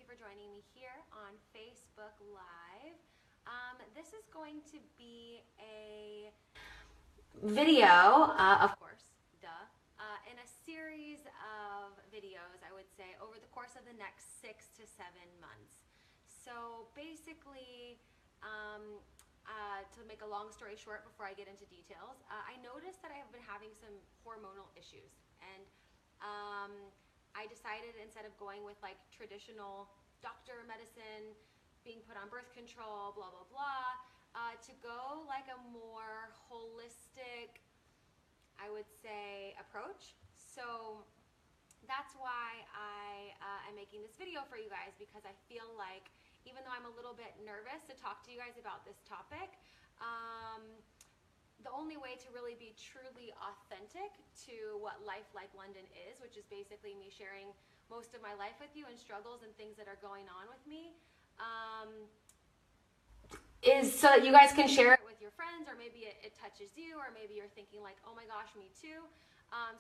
for joining me here on Facebook Live. This is going to be a video, of course, in a series of videos, I would say, over the course of the next 6 to 7 months. So basically, to make a long story short before I get into details, I noticed that I have been having some hormonal issues, and I decided, instead of going with like traditional doctor medicine, being put on birth control, blah blah blah, to go like a more holistic, I would say, approach. So that's why I am making this video for you guys, because I feel like, even though I'm a little bit nervous to talk to you guys about this topic, the only way to really be truly authentic to what life like London is, which is basically me sharing most of my life with you and struggles and things that are going on with me, is so that you guys can share it with your friends, or maybe it touches you, or maybe you're thinking like, oh my gosh, me too.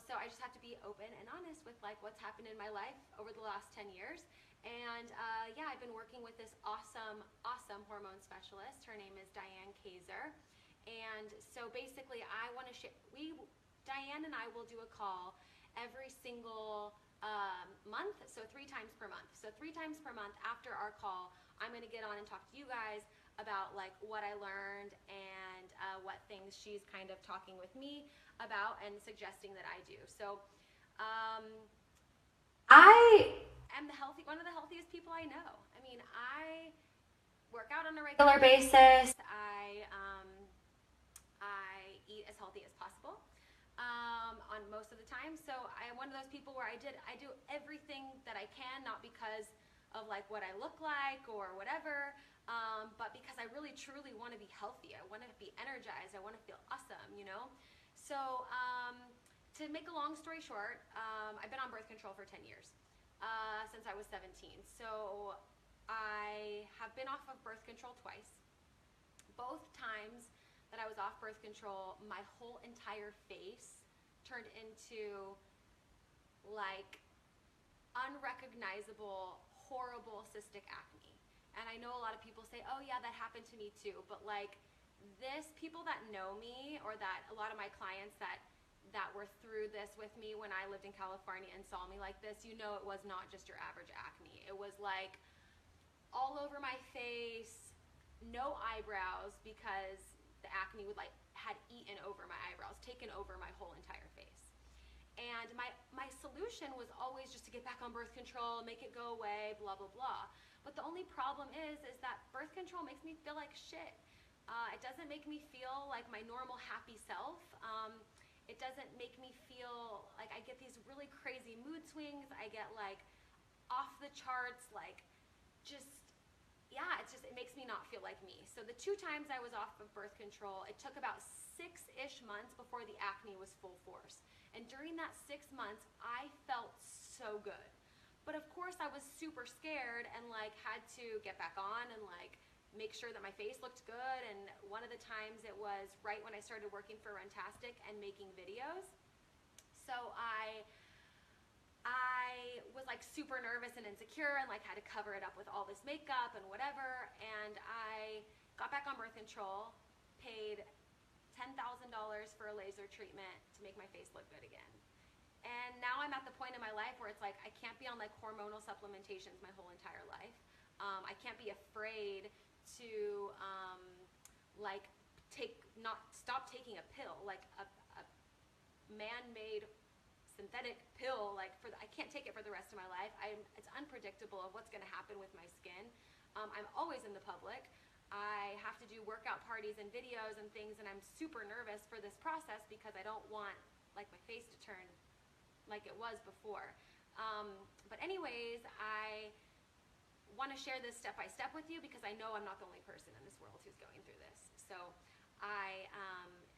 So I just have to be open and honest with like what's happened in my life over the last 10 years. And yeah, I've been working with this awesome hormone specialist. Her name is Diane Kazer. And so basically I want to share, Diane and I will do a call every single month, so 3 times per month. So 3 times per month after our call, I'm going to get on and talk to you guys about like what I learned and what things she's kind of talking with me about and suggesting that I do. So I am one of the healthiest people I know. I mean, I work out on a regular basis. I eat as healthy as possible on most of the time. So I'm one of those people where I do everything that I can, not because of like what I look like or whatever, but because I really truly want to be healthy. I want to be energized. I want to feel awesome, you know? So to make a long story short, I've been on birth control for 10 years, since I was 17. So I have been off of birth control twice. Both times that I was off birth control, my whole entire face turned into like unrecognizable, horrible cystic acne. And I know a lot of people say, oh yeah, that happened to me too. But like this, people that know me, or that a lot of my clients that were through this with me when I lived in California and saw me like this, you know it was not just your average acne. It was like all over my face, no eyebrows, because the acne had eaten over my eyebrows, taken over my whole entire face. And my solution was always just to get back on birth control, make it go away, blah blah blah. But the only problem is that birth control makes me feel like shit. It doesn't make me feel like my normal happy self. It doesn't make me feel like, I get these really crazy mood swings. I get like off the charts, like just, yeah, it makes me not feel like me. So the 2 times I was off of birth control, it took about 6-ish months before the acne was full force. And during that 6 months, I felt so good. But of course I was super scared and like had to get back on and like make sure that my face looked good. And one of the times it was right when I started working for Runtastic and making videos. So I was like super nervous and insecure and like had to cover it up with all this makeup and whatever. And I got back on birth control, paid $10,000 for a laser treatment to make my face look good again. And now I'm at the point in my life where it's like I can't be on like hormonal supplementations my whole entire life. I can't be afraid to like stop taking a pill, like a man-made synthetic pill. Like I can't take it for the rest of my life. It's unpredictable of what's going to happen with my skin. I'm always in the public. I have to do workout parties and videos and things, and I'm super nervous for this process because I don't want like my face to turn like it was before. But anyways, I want to share this step by step with you because I know I'm not the only person in this world who's going through this. So I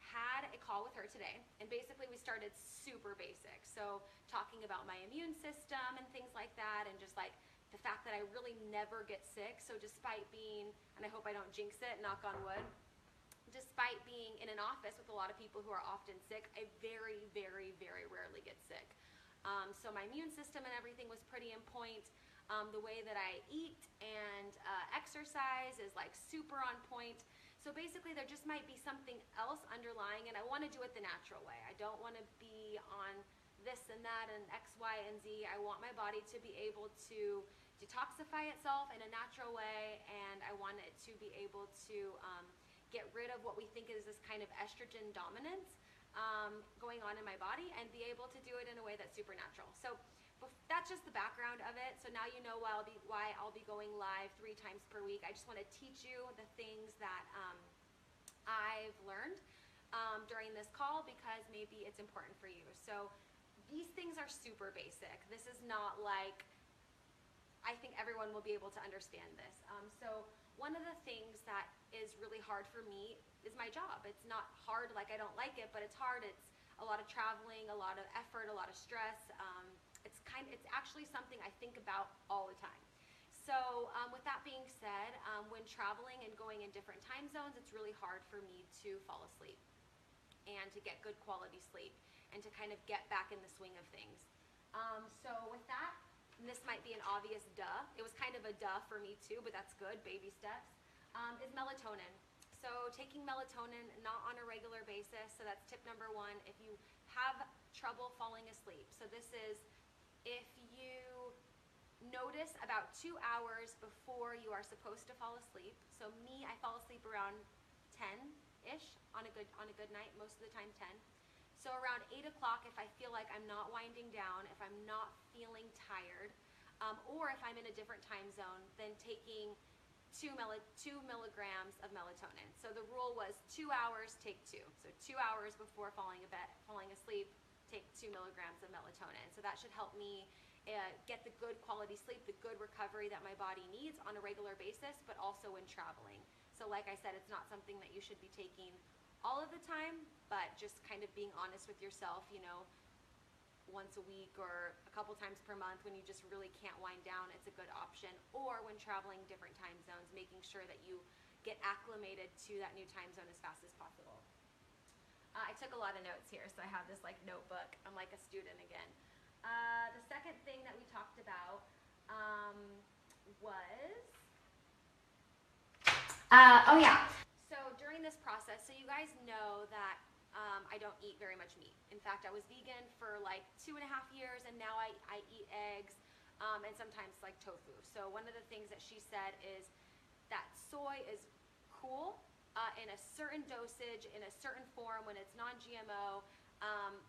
had a call with her today, and basically we started super basic. So talking about my immune system and things like that, and just like the fact that I really never get sick. So despite being, and I hope I don't jinx it, knock on wood, despite being in an office with a lot of people who are often sick, I very, very, very rarely get sick. So my immune system and everything was pretty in point. The way that I eat and exercise is like super on point. So basically there just might be something else underlying, and I want to do it the natural way. I don't want to be on this and that and X, Y, and Z. I want my body to be able to detoxify itself in a natural way, and I want it to be able to get rid of what we think is this kind of estrogen dominance going on in my body, and be able to do it in a way that's supernatural. So that's just the background of it. So now you know why I'll be going live 3 times per week. I just want to teach you the things that I've learned during this call, because maybe it's important for you. So these things are super basic. This is not like, I think everyone will be able to understand this. So one of the things that is really hard for me is my job. It's not hard like I don't like it, but it's hard. It's a lot of traveling, a lot of effort, a lot of stress. It's actually something I think about all the time. So with that being said, when traveling and going in different time zones, it's really hard for me to fall asleep and to get good quality sleep and to kind of get back in the swing of things. So with that, and this might be an obvious duh, it was kind of a duh for me too, but that's good, baby steps, is melatonin. So taking melatonin not on a regular basis, so that's tip number 1 if you have trouble falling asleep. So this is if you notice about 2 hours before you are supposed to fall asleep. So me, I fall asleep around 10-ish on a good night, most of the time 10. So around 8 o'clock, if I feel like I'm not winding down, if I'm not feeling tired, or if I'm in a different time zone, then taking 2 milligrams of melatonin. So the rule was 2 hours, take 2. So 2 hours before falling asleep, take 2 milligrams of melatonin. So that should help me get the good quality sleep, the good recovery that my body needs on a regular basis, but also when traveling. So like I said, it's not something that you should be taking all of the time, but just kind of being honest with yourself, once a week or a couple times per month when you just really can't wind down, it's a good option. Or when traveling different time zones, making sure that you get acclimated to that new time zone as fast as possible. I took a lot of notes here, so I have this like notebook. I'm like a student again. The second thing that we talked about was, oh yeah. So during this process, so you guys know that I don't eat very much meat. In fact, I was vegan for like 2.5 years, and now I eat eggs and sometimes like tofu. So one of the things that she said is that soy is cool in a certain dosage, in a certain form when it's non-GMO,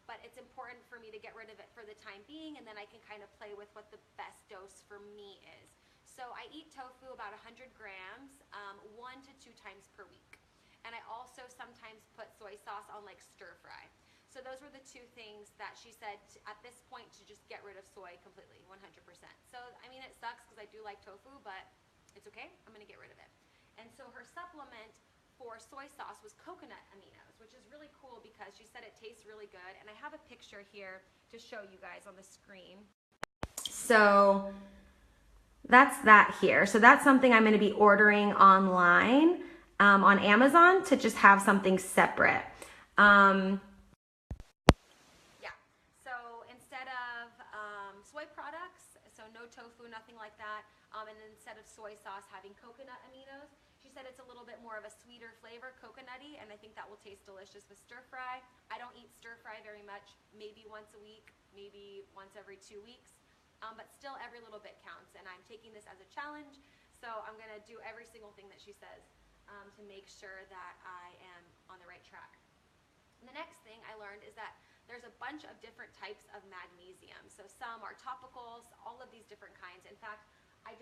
but it's important for me to get rid of it for the time being, and then I can kind of play with what the best dose for me is. So I eat tofu about 100 grams, 1 to 2 times per week. And I also sometimes put soy sauce on like stir fry. So those were the 2 things that she said at this point to just get rid of soy completely, 100%. So I mean, it sucks because I do like tofu, but it's okay, I'm gonna get rid of it. And so her supplement for soy sauce was coconut aminos, which is really cool because she said it tastes really good. And I have a picture here to show you guys on the screen. So that's that here. So that's something I'm gonna be ordering online. On Amazon to just have something separate. Yeah, so instead of soy products, so no tofu, nothing like that, and instead of soy sauce having coconut aminos, she said it's a little bit more of a sweeter flavor, coconutty, and I think that will taste delicious with stir fry. I don't eat stir fry very much, maybe once a week, maybe once every 2 weeks, but still every little bit counts, and I'm taking this as a challenge, so I'm gonna do every single thing that she says to make sure that I am on the right track. And the next thing I learned is that there's a bunch of different types of magnesium. So some are topicals, all of these different kinds. In fact, I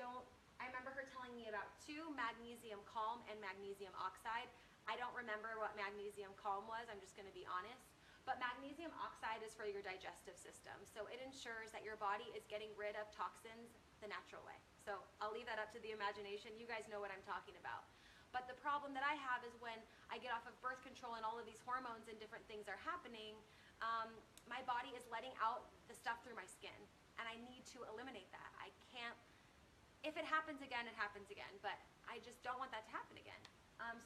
remember her telling me about 2, magnesium calm and magnesium oxide. I don't remember what magnesium calm was, I'm just gonna be honest. But magnesium oxide is for your digestive system. So it ensures that your body is getting rid of toxins the natural way. So I'll leave that up to the imagination. You guys know what I'm talking about. But the problem that I have is when I get off of birth control and all of these hormones and different things are happening, my body is letting out the stuff through my skin. And I need to eliminate that. I can't, if it happens again, it happens again. But I just don't want that to happen again.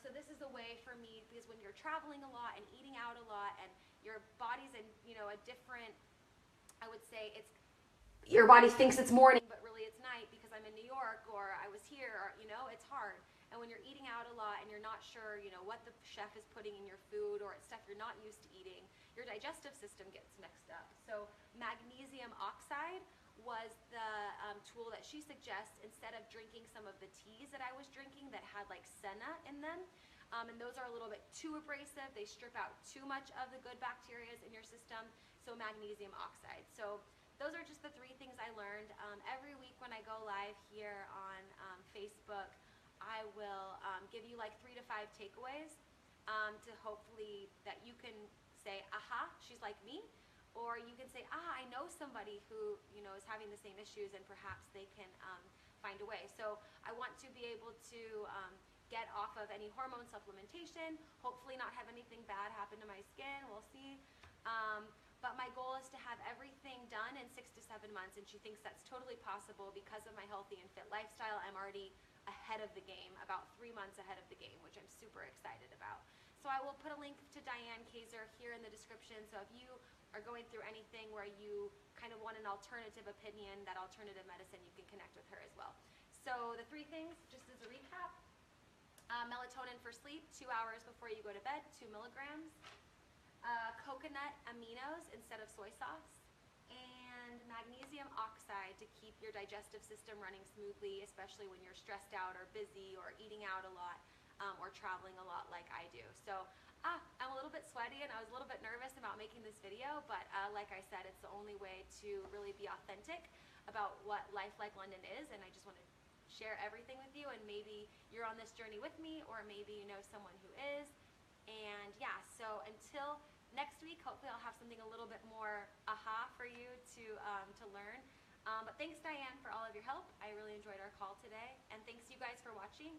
So this is a way for me, because when you're traveling a lot and eating out a lot and your body's in, a different, I would say your body thinks it's morning, but really it's night because or I was here, or, you know, it's hard. And when you're eating out a lot and you're not sure, you know, what the chef is putting in your food, or it's stuff you're not used to eating, your digestive system gets mixed up. So magnesium oxide was the tool that she suggests instead of drinking some of the teas that I was drinking that had like senna in them. And those are a little bit too abrasive. They strip out too much of the good bacteria in your system. So magnesium oxide. So those are just the 3 things I learned. Every week when I go live here on Facebook, I will give you like 3 to 5 takeaways to hopefully that you can say, aha, she's like me. Or you can say, I know somebody who, you know, is having the same issues, and perhaps they can find a way. So I want to be able to get off of any hormone supplementation, hopefully not have anything bad happen to my skin, we'll see. But my goal is to have everything done in 6 to 7 months, and she thinks that's totally possible because of my healthy and fit lifestyle. I'm already ahead of the game, about 3 months ahead of the game, which I'm super excited about. So I will put a link to Diane Kazer here in the description, so if you are going through anything where you kind of want an alternative opinion, that alternative medicine, you can connect with her as well. So the 3 things, just as a recap: melatonin for sleep, 2 hours before you go to bed, 2 milligrams. Coconut aminos instead of soy sauce, and magnesium oxide to keep your digestive system running smoothly, especially when you're stressed out or busy or eating out a lot or traveling a lot like I do. So I'm a little bit sweaty and I was a little bit nervous about making this video, but like I said, it's the only way to really be authentic about what life like London is, and I just want to share everything with you, and maybe you're on this journey with me, or maybe you know someone who is. And yeah, so until next week, hopefully I'll have something a little bit more aha for you to learn. But thanks, Diane, for all of your help. I really enjoyed our call today, and thanks you guys for watching.